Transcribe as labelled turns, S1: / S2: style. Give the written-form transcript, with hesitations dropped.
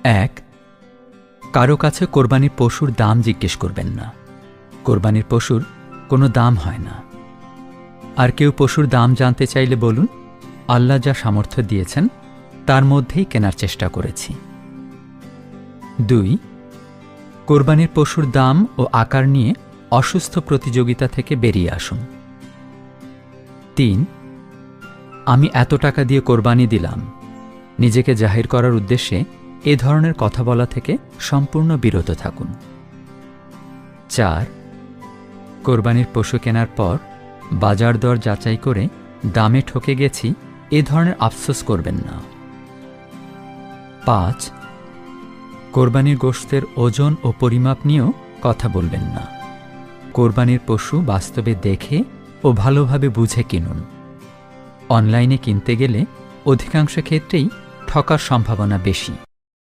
S1: এক, কারো কাছে কোরবানির পশুর দাম জিজ্ঞেস করবেন না। কোরবানির পশুর কোনো দাম হয় না। আর কেউ পশুর দাম জানতে চাইলে বলুন, আল্লাহ যা সামর্থ্য দিয়েছেন তার মধ্যেই কেনার চেষ্টা করেছি। 2, কোরবানির পশুর দাম ও আকার নিয়ে অসুস্থ প্রতিযোগিতা থেকে বেরিয়ে আসুন। 3, আমি এত টাকা দিয়ে কোরবানি দিলাম, নিজেকে জাহির করার উদ্দেশ্যে এ ধরনের কথা বলা থেকে সম্পূর্ণ বিরত থাকুন। 4, কোরবানির পশু কেনার পর বাজার দর যাচাই করে দামে ঠকে গেছি এ ধরনের আফসোস করবেন না। 5, কোরবানির গোশতের ওজন ও পরিমাপ নিয়েও কথা বলবেন না। কোরবানির পশু বাস্তবে দেখে ও ভালোভাবে বুঝে কিনুন। অনলাইনে কিনতে গেলে অধিকাংশ ক্ষেত্রেই ঠকার সম্ভাবনা বেশি।